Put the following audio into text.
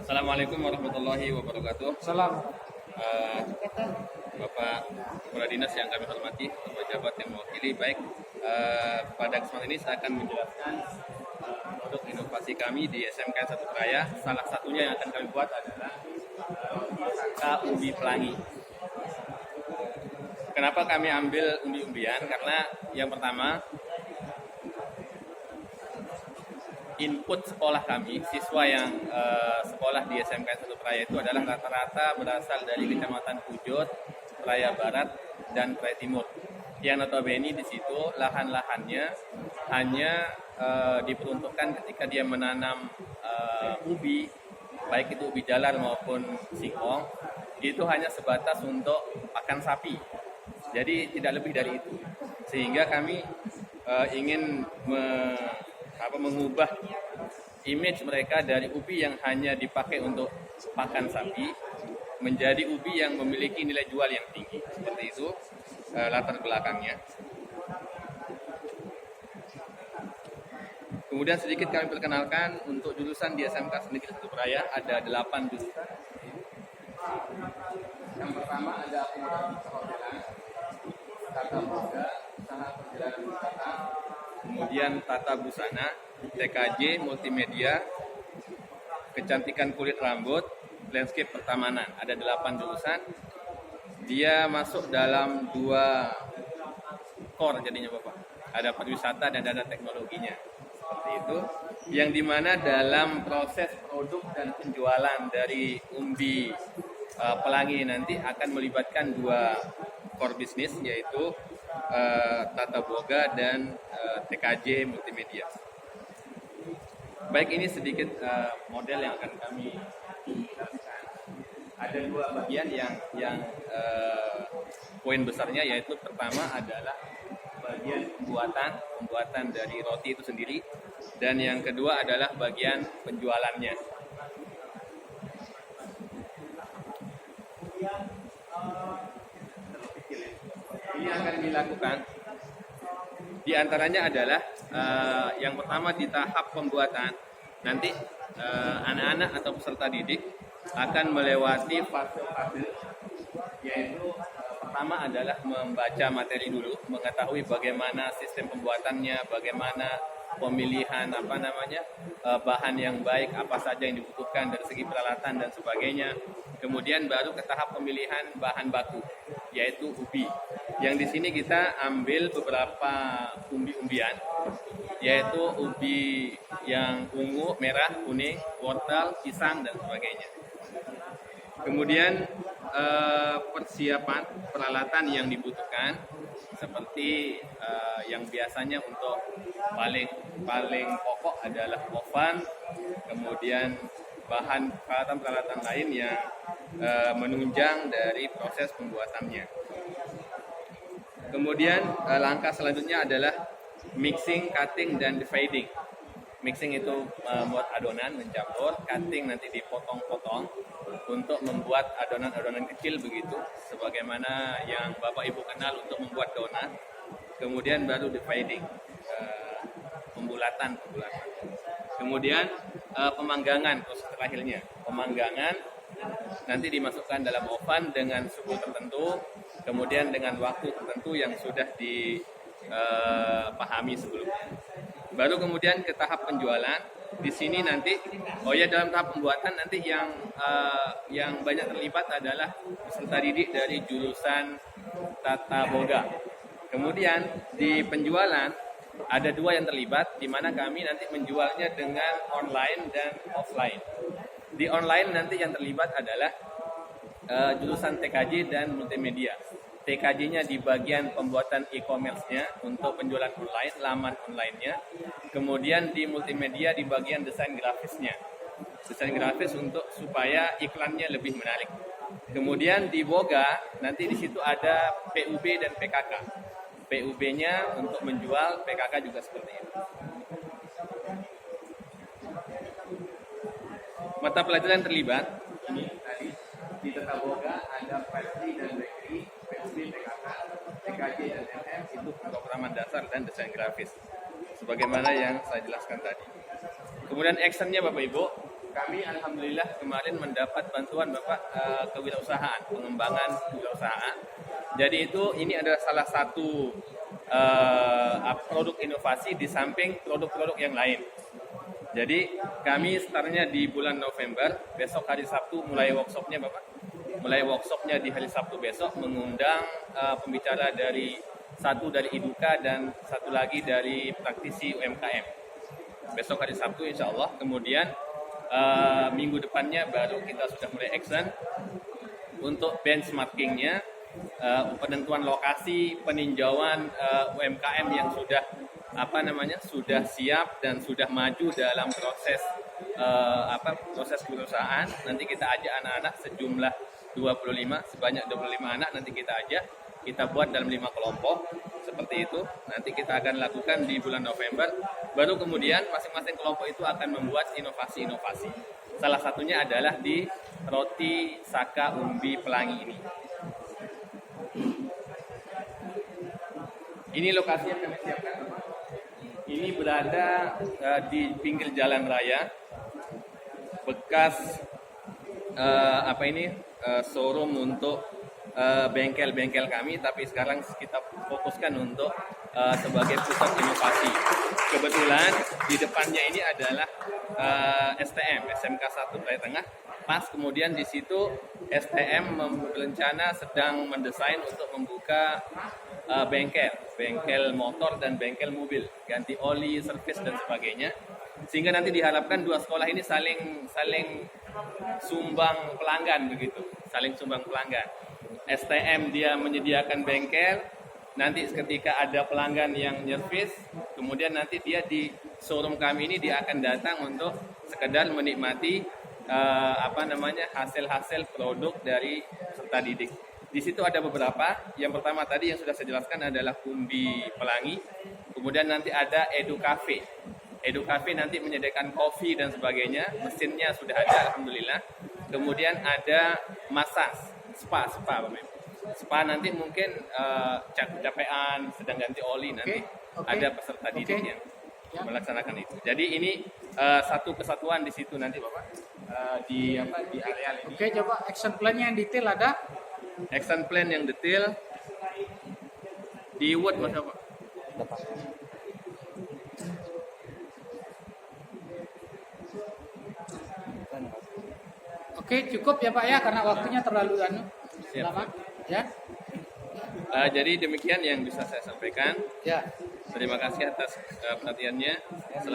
Assalamualaikum warahmatullahi wabarakatuh. Salam. Eh, Bapak Kepala Dinas yang kami hormati, pejabat yang mewakili, baik. Pada kesempatan ini saya akan menjelaskan produk inovasi kami di SMK 1 Raya. Salah satunya yang akan kami buat adalah Sangka Umbi Pelangi. Kenapa kami ambil umbi-umbian? Karena yang pertama, input sekolah kami, siswa yang sekolah di SMK 1 Raya itu adalah rata-rata berasal dari Kecamatan Pujut, Raya Barat, dan Raya Timur. Yang notabene di situ lahan-lahannya hanya diperuntukkan ketika dia menanam ubi, baik itu ubi jalar maupun singkong, itu hanya sebatas untuk pakan sapi. Jadi tidak lebih dari itu. Sehingga kami ingin mengubah image mereka dari ubi yang hanya dipakai untuk pakan sapi menjadi ubi yang memiliki nilai jual yang tinggi. Seperti itu latar belakangnya. Kemudian sedikit kami perkenalkan untuk jurusan di SMK Negeri 1 Raya ada 8 jurusan. Yang pertama ada akomodasi perhotelan, tata boga, usaha perjalanan wisata, kemudian tata busana, TKJ, multimedia, kecantikan kulit rambut, landscape pertamanan. Ada 8 jurusan. Dia masuk dalam 2 core jadinya Bapak. Ada pariwisata dan ada teknologinya. Seperti itu. Yang dimana dalam proses produk dan penjualan dari umbi pelangi nanti akan melibatkan 2 core bisnis, yaitu tata boga dan TKJ multimedia. Baik, ini sedikit model yang akan kami jelaskan. Ada 2 bagian yang poin besarnya, yaitu pertama adalah bagian pembuatan dari roti itu sendiri, dan yang kedua adalah bagian penjualannya. Ini akan dilakukan. Di antaranya adalah yang pertama di tahap pembuatan, nanti anak-anak atau peserta didik akan melewati fase-fase, yaitu pertama adalah membaca materi dulu, mengetahui bagaimana sistem pembuatannya, bagaimana pemilihan bahan yang baik, apa saja yang dibutuhkan dari segi peralatan dan sebagainya. Kemudian baru ke tahap pemilihan bahan baku, yaitu ubi. Yang di sini kita ambil beberapa umbi-umbian, yaitu ubi yang ungu, merah, kuning, wortel, pisang dan sebagainya. Kemudian persiapan peralatan yang dibutuhkan seperti yang biasanya untuk paling pokok adalah oven, kemudian bahan peralatan lain yang menunjang dari proses pembuatannya. Kemudian langkah selanjutnya adalah mixing, cutting, dan dividing. Mixing itu membuat adonan, mencampur. Cutting nanti dipotong-potong untuk membuat adonan-adonan kecil begitu, sebagaimana yang Bapak Ibu kenal untuk membuat donat. Kemudian baru dividing, pembulatan. Kemudian pemanggangan, proses terakhirnya. Pemanggangan nanti dimasukkan dalam oven dengan suhu tertentu, kemudian dengan waktu tertentu yang sudah dipahami sebelumnya. Baru kemudian ke tahap penjualan. Di sini nanti, dalam tahap pembuatan nanti yang banyak terlibat adalah peserta didik dari jurusan tata boga. Kemudian di penjualan ada 2 yang terlibat, di mana kami nanti menjualnya dengan online dan offline. Di online nanti yang terlibat adalah jurusan TKJ dan multimedia. TKJ-nya di bagian pembuatan e-commerce-nya untuk penjualan online, laman online-nya. Kemudian di multimedia di bagian desain grafisnya. Desain grafis untuk supaya iklannya lebih menarik. Kemudian di boga nanti di situ ada PUB dan PKK. PUB-nya untuk menjual, PKK juga seperti itu. Mata pelajaran terlibat ini tadi di tata boga ada pastry dan bakery, PUB, PKK, TKJ dan MM itu pemrograman dasar dan desain grafis, sebagaimana yang saya jelaskan tadi. Kemudian actionnya Bapak Ibu, kami alhamdulillah kemarin mendapat bantuan Bapak kewirausahaan, pengembangan kewirausahaan. Jadi ini adalah salah satu produk inovasi di samping produk-produk yang lain. Jadi kami startnya di bulan November, besok hari Sabtu mulai workshopnya Bapak. Mulai workshopnya di hari Sabtu besok, mengundang pembicara satu dari Iduka dan satu lagi dari praktisi UMKM. Besok hari Sabtu insya Allah. Kemudian minggu depannya baru kita sudah mulai action untuk benchmarkingnya, penentuan lokasi, peninjauan UMKM yang sudah sudah siap dan sudah maju dalam proses proses perusahaan. Nanti kita ajak anak-anak sejumlah sebanyak 25 anak nanti kita ajak, kita buat dalam 5 kelompok seperti itu. Nanti kita akan lakukan di bulan November. Baru kemudian masing-masing kelompok itu akan membuat inovasi-inovasi. Salah satunya adalah di roti Saka Umbi Pelangi ini. Ini lokasi yang kami siapkan. Ini berada di pinggir jalan raya, bekas showroom untuk bengkel-bengkel kami, tapi sekarang kita fokuskan untuk sebagai pusat inovasi. Kebetulan di depannya ini adalah STM, SMK 1 Raya Tengah. Pas kemudian di situ STM berencana sedang mendesain untuk membuka bengkel motor dan bengkel mobil, ganti oli, servis dan sebagainya. Sehingga nanti diharapkan dua sekolah ini saling sumbang pelanggan begitu, saling sumbang pelanggan. STM dia menyediakan bengkel, nanti ketika ada pelanggan yang nyervis, kemudian nanti dia di showroom kami ini dia akan datang untuk sekedar menikmati hasil-hasil produk dari peserta didik. Di situ ada beberapa. Yang pertama tadi yang sudah saya jelaskan adalah Umbi Pelangi. Kemudian nanti ada Edu Cafe. Edu Cafe nanti menyediakan kopi dan sebagainya. Mesinnya sudah ada alhamdulillah. Kemudian ada massage, spa Bapak. Spa nanti mungkin capean, sedang ganti oli nanti. Ada peserta didik yang melaksanakan itu. Jadi ini satu kesatuan di situ nanti Bapak. Di areal ini. Oke, coba action plan-nya yang detail ada? Action plan yang detail di Word Mas Bapak. Oke, cukup ya Pak ya, karena waktunya terlalu lama. Ya. Jadi demikian yang bisa saya sampaikan. Ya. Terima kasih atas perhatiannya. Assalamualaikum.